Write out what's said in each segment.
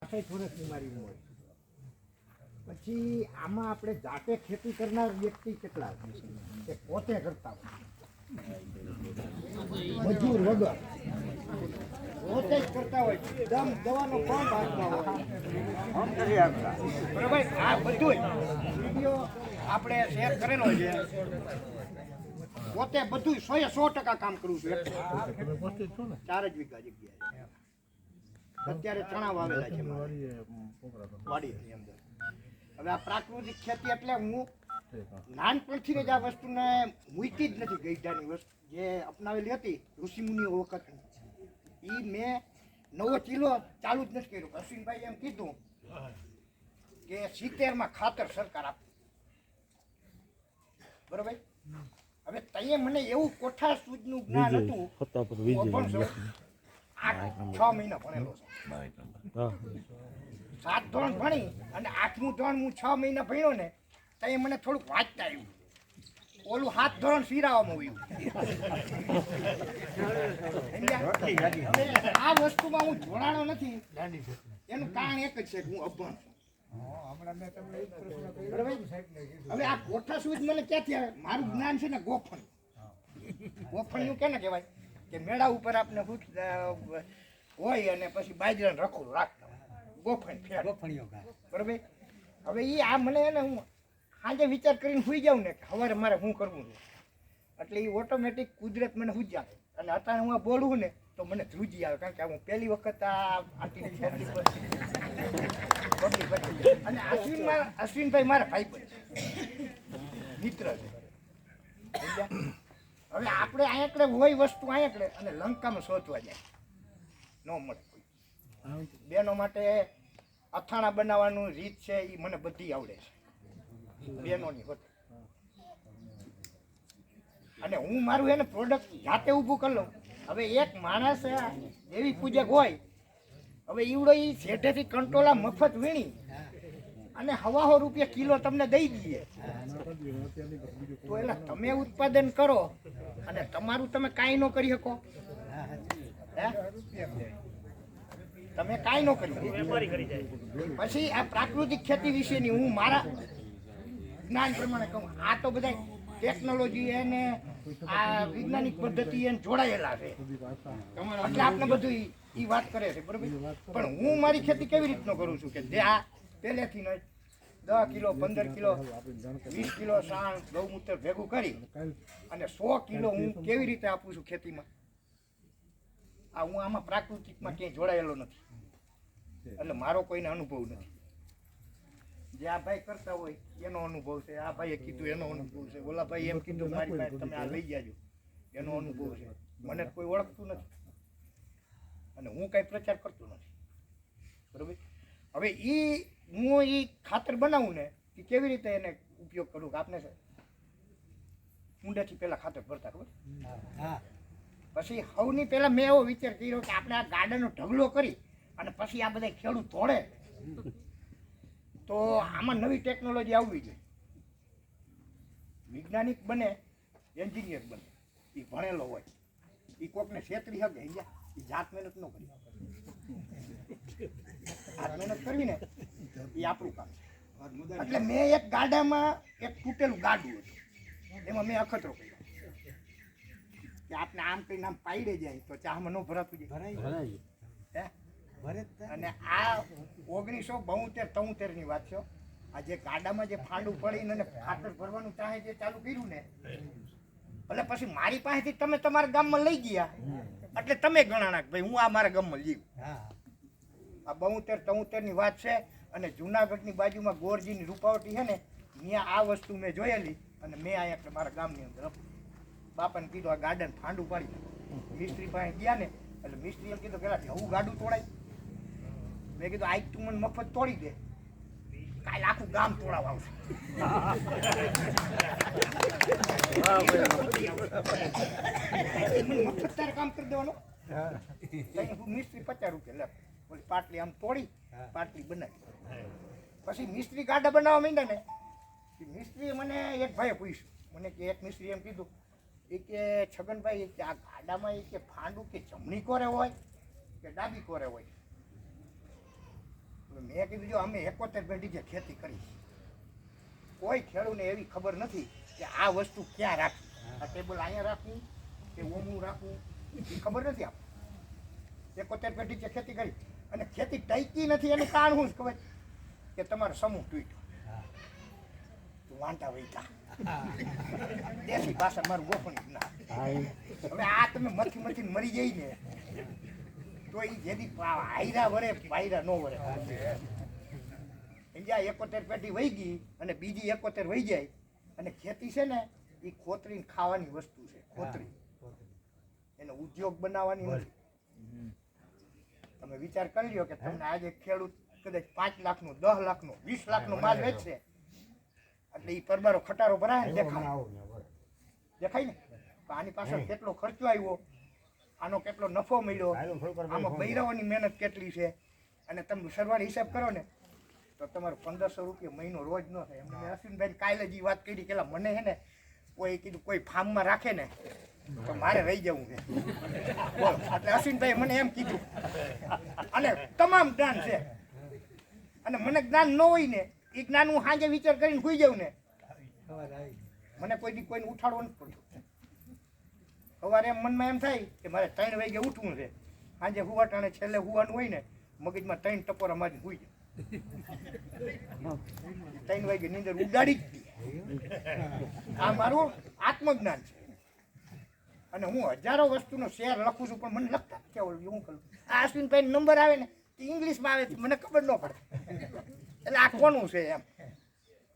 થોડીક બીમારી હોય પછી આમાં આપણે જાતે ખેતી કરનાર વ્યક્તિ કેટલા કે પોતે કરતા હોય મજૂર વગર પોતે જ કરતા હોય દમ દવાનો પંપ આપતા હોય બરાબર. આ બધું વિડીયો આપણે શેર કરેલો છે. પોતે બધું 100% કામ કરું છું. 4 જ વીઘા જગ્યાએ અત્યારે ચણા વાવેલા છે વાડીની અંદર. હવે આ પ્રાકૃતિક ખેતી એટલે હું નાનપણથી જ આ વસ્તુને મૂકી જ નથી. ગઈઢાની વસ્તુ જે અપનાવેલી હતી ઋષિમુનિઓ વખત એ મેં નવો ચીલો ચાલુ જ નથી કર્યો. અશ્વિનભાઈ એમ કીધું કે 70માં ખાતર સરકાર આપે બરોબર. હવે તઈએ મને એવું કોઠા સૂઝનું જ્ઞાન હતું. 6 મહિના ભણેલો છે. 7 ધોરણ ભણી અને 8મું ધોરણ હું 6 મહિના ભણ્યો ને તઈએ મને થોડુંક વાંચતા આવ્યું. ઓલું 7 ધોરણ શીરાવામાં આવ્યું. આ વસ્તુમાં હું જોડાણો નથી. એનું કારણ એક જ છે કે હું અભણ છું. હવે આ કોઠા સૂઝ મને ક્યાંથી આવે? મારું જ્ઞાન છે ને ગોફણ. ગોફણનું કેને કહેવાય કે મેળા ઉપર આપણે હોય અને પછી બાજરાનું રખોડું રાખતા ગોફણ ફેર બરાબર. હવે એ આ મને એને હું સાંજે વિચાર કરીને સુઈ જાઉં ને સવારે મારે શું કરવું છે એટલે એ ઓટોમેટિક કુદરત મને સુજાવે. અને અત્યારે હું આ બોલું ને તો મને ધ્રુજી આવે કારણ કે હું પહેલી વખત આટલી અને અશ્વિનભાઈ મારા ભાઈ પણ મિત્ર છે. હવે આપણે અહીંયા હોય વસ્તુ અહીંયા અને લંકામાં શોધવા જાય ન મળે. બેનો માટે અથાણા બનાવવાનું રીત છે એ મને બધી આવડે છે બેનોની હોતે. અને હું મારું એને પ્રોડક્ટ જાતે ઊભું કરી લઉં. હવે એક માણસ એવી પૂજક હોય હવે ઈવડો એ શેઠેથી કંટ્રોલા મફત વીણી અને 1.5 રૂપિયા કિલો તમને દઈ દઈએ તો એટલે તમે ઉત્પાદન કરો અને તમારું તમે કાંઈ ન કરી શકો. તમે કાંઈ ન કરી પછી આ પ્રાકૃતિક ખેતી વિશેની હું મારા જ્ઞાન પ્રમાણે કહું. આ તો બધા ટેકનોલોજી એને આ વૈજ્ઞાનિક પદ્ધતિ એને જોડાયેલા છે એટલે આપણે બધું એ વાત કરે છે બરોબર. પણ હું મારી ખેતી કેવી રીતનો કરું છું કે જે આ પહેલેથી 10 કિલો 15 કિલો 20 કિલો સાણ ગૌમૂત્ર ભેગું કરી અને 100 કિલો હું કેવી રીતે આપું છું ખેતીમાં. આ હું આમાં પ્રાકૃતિકમાં ક્યાંય જોડાયેલો નથી એટલે મારો કોઈને અનુભવ નથી. જે આ ભાઈ કરતા હોય એનો અનુભવ છે. આ ભાઈએ કીધું એનો અનુભવ છે. ઓલા ભાઈ એમ કીધું મારી પાસે તમે આ લઈ જાજો એનો અનુભવ છે. મને કોઈ ઓળખતું નથી અને હું કાંઈ પ્રચાર કરતો નથી બરાબર. હવે હું એ ખાતર બનાવું ને એ કેવી રીતે એને ઉપયોગ કરું કે આપણે ઊંડેથી પહેલાં ખાતર ભરતા ખબર. પછી સૌની પહેલાં મેં એવો વિચાર કર્યો કે આપણે આ ગાર્ડનનો ઢગલો કરી અને પછી આ બધા ખેડૂત તોડે તો આમાં નવી ટેકનોલોજી આવવી જોઈએ. વૈજ્ઞાનિક બને એન્જિનિયર બને એ ભણેલો હોય એ કોકને છેતરી શકે. એ જાત મહેનત ન કરી. હાથ મહેનત કરવી ને એ આપણું કામ છે. એટલે મેં એક ગાડામાં એક તૂટેલું ગાડું હતું એમાં મેં અખતરો કર્યો કે આપણે આમ કરીને આમ પાડે જાય તો ચામાં ન ભરાતું જાય. અને આ 1972-73ની વાત છે. આ જે ગાડામાં જે ફાંડું પડીને અને ખાતર ભરવાનું ચાહે જે ચાલુ કર્યું ને એટલે પછી મારી પાસેથી તમે તમારા ગામમાં લઈ ગયા એટલે તમે ગણાણા ભાઈ હું આ મારા ગામમાં લીધું. આ 72-73ની વાત છે. અને જુનાગઢની બાજુમાં ગોરજીની રૂપાવટી છે ને ત્યાં આ વસ્તુ મેં જોયેલી અને મેં આ એટલે મારા ગામની અંદર બાપાને કીધું આ ગાર્ડન ફાંડું પાડી. મિસ્ત્રી પાસે ગયા ને એટલે મિસ્ત્રી એમ કીધું પેલા જવું ગાડું તોડાય. મેં કીધું આજ તું મને મફત તોડી દે કાલે આખું ગામ તોડાવવા આવશે. મફત તારે કામ કરી દેવાનું. મિસ્ત્રી 50 રૂપિયા લે ઓલી પાટલી આમ તોડી પાટલી બનાવી. પછી મિસ્ત્રી ગાડા બનાવવા માંડ્યા ને મિસ્ત્રીએ મને એક ભાઈએ પૂછ્યું મને કે એક મિસ્ત્રી એમ કીધું એ કે છગનભાઈ કે આ ગાડામાં એ કે ફાંડું કે જમણી કોરે હોય કે ડાબી કોરે હોય. મેં કીધું જો અમે 71 પેઢી જે ખેતી કરી, કોઈ ખેડૂતને એવી ખબર નથી કે આ વસ્તુ ક્યાં રાખવી, આ ટેબલ અહીંયા રાખવું કે ઓમનું રાખવું એ ખબર નથી. આપણે 71 પેઢી જે ખેતી કરી અને ખેતી ટકી નથી એનું કારણ શું ખબર કે તમારો સમૂહ તૂટ્યો, વાંટા વૈતા દેશી ભાષા મારું ગોખણી ના. હવે આ તમે મથી મરી જાય ને તો એ જેથી આયરા વરે વાયરા નો વરે. જ્યાં 71 પેઢી વહી ગઈ અને બીજી 71 વહી જાય અને ખેતી છે ને એ ખોતરીને ખાવાની વસ્તુ છે. ખોતરી એનો ઉદ્યોગ બનાવવાની નથી. તમે વિચાર કરી લો કે તમને આજે ખેડૂત કદાચ 5 લાખનો 10 લાખનો 20 લાખનો માલ વેચશે એટલે એ પરબારો ખટારો ભરાય ને દેખાય ને આની પાછળ કેટલો ખર્ચો આવ્યો, આનો કેટલો નફો મળ્યો, આમાં બૈરાઓની મહેનત કેટલી છે. અને તમે સરવાળી હિસાબ કરો ને તો તમારો 1500 રૂપિયા મહિનો રોજ ન થાય. એમને અશ્વિનભાઈ કાલે જ વાત કરી કે મને છે ને કોઈ કીધું કોઈ ફાર્મમાં રાખે ને તો મારે રહી જવું છે. એટલે અશ્વિનભાઈ મને એમ કીધું અને તમામ જ્ઞાન છે અને મને જ્ઞાન ન હોય ને એ જ્ઞાન હું સાંજે વિચાર કરીને સુઈ જાઉં ને મને કોઈ દી કોઈને ઉઠાડવો નથી પડતું. સવારે એમ મનમાં એમ થાય કે મારે 3 વાગે ઉઠવું છે, સાંજે હુવાટાણે છેલ્લે હુવાનું હોય ને મગજમાં 3 ટપોરા મારી સુઈ જાઉં. 3 વાગે નીંદર ઉડાડી જ દી. આ મારું આત્મજ્ઞાન છે અને હું હજારો વસ્તુનો શેર લખું છું પણ મને લખતા જ કેવું હું કરું. આ અશ્વિનભાઈ નંબર આવે ને ઇંગ્લિશમાં આવે મને ખબર ન પડે એટલે આ કોનું છે એમ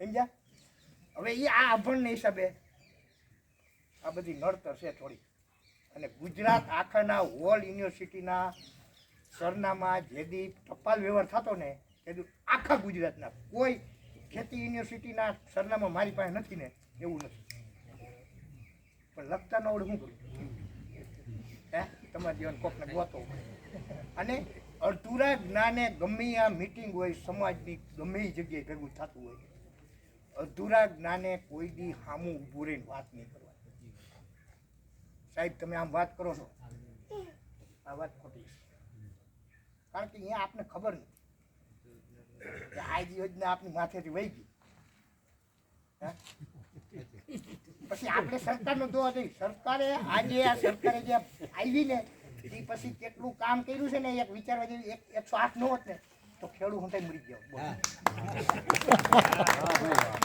સમજ્યા. હવે એ આ અભણને હિસાબે આ બધી નડતર છે થોડી. અને ગુજરાત આખાના હોલ યુનિવર્સિટીના સરનામા જેથી ટપાલ વ્યવહાર થતો ને એ આખા ગુજરાતના કોઈ ખેતી યુનિવર્સિટીના સરનામા મારી પાસે નથી ને એવું નથી. પણ લખતા ન આવડે શું કરું હે તમારા જીવન કોકને ગોતો. અને અધૂરા જ્ઞાને ગમે આ મિટિંગ હોય સમાજની ગમે એ જગ્યાએ ભેગું થતું હોય, અધૂરા જ્ઞાને કોઈ દી સામું ઊભું રહીને વાત નહીં કરવાની. સાહેબ તમે આમ વાત કરો છો આ વાત ખોટી છે, કારણ કે અહીંયા આપને ખબર નથી કે આ યોજના આપની માથેથી વહી ગઈ. પછી આપણે સરકારનો દોષ નહીં. સરકારે આજે આ સરકારે જે આવી ને એ પછી કેટલું કામ કર્યું છે ને એક વિચારવા જેવી 108 નો હોત ને તો ખેડૂત હું મરી ગયો.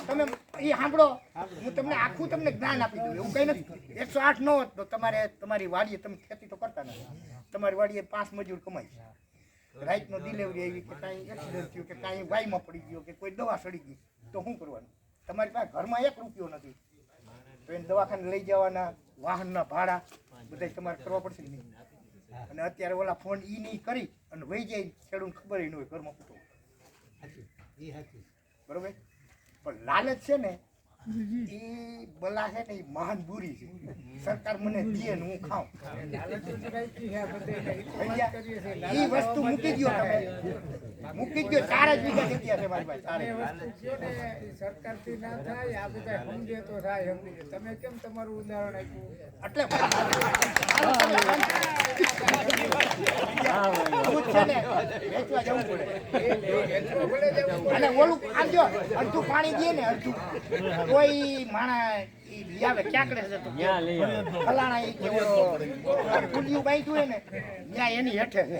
તમે એ સાંભળો, હું તમને આખું તમને જ્ઞાન આપી દઉં. એવું કઈ નથી 108 નો હોત તો તમારે તમારી વાડીએ તમે ખેતી તો કરતા નથી, તમારી વાડીએ 5 મજૂર કમાય છે. રાઈટનો ડિલિવરી આવી કે કાંઈ એક્સિડન્ટ થયું કે કાંઈ વાયમાં પડી ગયો કે કોઈ દવા સડી ગઈ તો શું કરવાનું? તમારી પાસે ઘરમાં 1 રૂપિયો નથી તો એને દવાખાને લઈ જવાના વાહનના ભાડા બધા તમારે કરવા પડશે નહીં. અને અત્યારે ઓલા ફોન ઈ નહીં કરી અને વહી જાય ખેડૂત ખબર ન હોય ઘરમાં પૂછો બરોબર. પણ લાલચ છે ને એ બલા છે ને એ મહાન બુરી છે. સરકાર મને દે ને હું ખાઉં એ વસ્તુ મૂકી દો. તમે મૂકી દો. 4 જ વીઘા જગ્યા છે મારી પાસે. સરકારથી ના થાય આ બધા સમજે તો થાય. તમે કેમ તમારું ઉદાહરણ આપ્યું એટલે અને ઓલું આજો અડધું પાણી દે ને અડધું કોઈ માણા લઈ આવે ક્યાંકડે છે તો ફલાણા એ કે ફૂલિયું બાંધ્યું હોય ને ત્યાં એની હેઠે છે.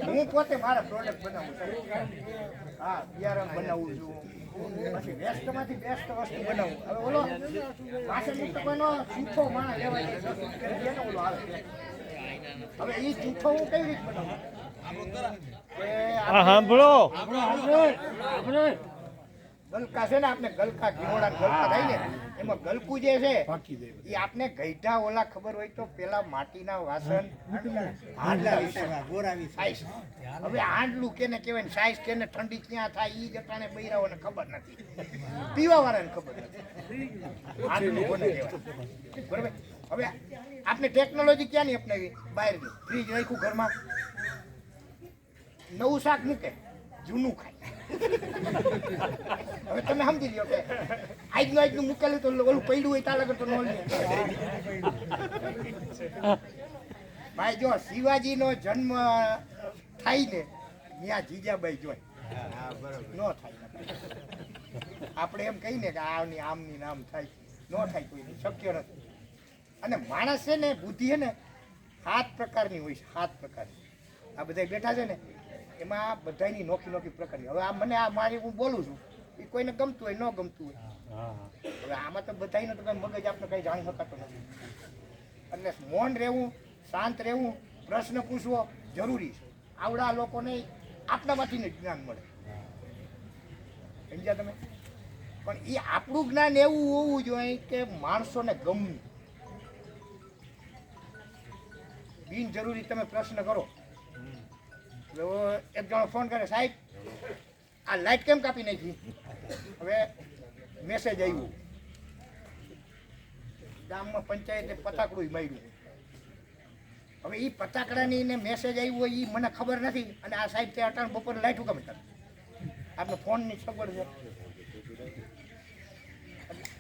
હું પોતે મારા પ્રોડક્ટ બનાવું છું. હા બિયારણ બનાવું છું. પછી બેસ્ટમાંથી બેસ્ટ વસ્તુ બનાવું. હવે ઓલો પાછળ કોઈનો જૂઠો માણસ લેવાય ઓલો આવે. હવે એ જૂઠો હું કઈ રીતે બનાવું? ગલકા છે ને આપણે ગલકા ઘીમોડા ગલકા થાય ને એમાં ગલકું જે છે એ આપણે ગઈઢા ઓલા ખબર હોય તો પેલા માટીના વાસણ હવે હાંડલું કેને કહેવાય સાઈઝ કેને ઠંડી ક્યાં થાય એ જટાને બૈરાઓને ખબર નથી, પીવા વાળાને ખબર નથી હાંડલું કોને કહેવાય બરોબર. હવે આપણે ટેકનોલોજી ક્યાંની અપનાવી? બહારની ફ્રીજ રાખ્યું ઘરમાં, નવું શાક મૂકે જૂનું ખાય. હવે તમે સમજી લ્યો કે આજનું મૂકેલું તો ઓલું પડ્યું હોય ત્યાં લગન તો ન લે. ભાઈ જો શિવાજીનો જન્મ થાય ને ત્યાં જીજાબાઈ જોઈ ન થાય. આપણે એમ કહીને કે આમની આમની નામ થાય ન થાય, કોઈ શક્ય નથી. અને માણસ છે ને બુદ્ધિ છે ને 7 પ્રકારની હોય છે, 7 પ્રકારની. આ બધા બેઠા છે ને એમાં બધાની નોખી નોખી પ્રકારની. હવે આ મને આ મારી હું બોલું છું એ કોઈને ગમતું હોય ન ગમતું હોય. હવે આમાં તો બધાને તો કઈ મગજ આપણે કઈ જાણી શકાતો નથી. એટલે મૌન રહેવું, શાંત રહેવું, પ્રશ્ન પૂછવો જરૂરી છે. આવડા લોકોને આપણામાંથી જ જ્ઞાન મળે, સમજ્યા તમે? પણ એ આપણું જ્ઞાન એવું હોવું જોઈએ કે માણસોને ગમવું. બિનજરૂરી તમે પ્રશ્ન કરો. એક જણો ફોન કરે, સાહેબ આ લાઈટ કેમ કાપી નાખી? હવે મેસેજ આવ્યું ગામમાં, પંચાયતે પતાકડું માર્યું. હવે એ પતાકડાની ને મેસેજ આવ્યું હોય એ મને ખબર નથી, અને આ સાહેબ તે અટાણ બપોરે લાઈટ ઉગામ કરે. આપણે ફોનની સગવડ છે.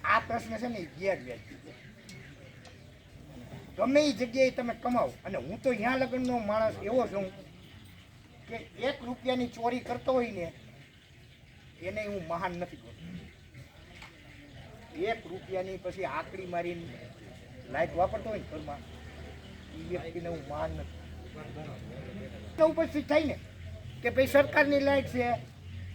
આ પ્રશ્ન છે ને એ ગેરવ્યાજ. ગમે એ જગ્યાએ તમે કમાવો, અને હું તો અહીંયા લગ્નનો માણસ એવો છું કે 1 રૂપિયાની ચોરી કરતો હોય ને એને હું મહાન નથી કરતો. 1 રૂપિયાની પછી આકડી મારીને લાઈટ વાપરતો હોય ને ઘરમાં એ વ્યક્તિને હું મહાન નથી. ઉપસ્થિત થાય ને કે ભાઈ સરકારની લાઈટ છે,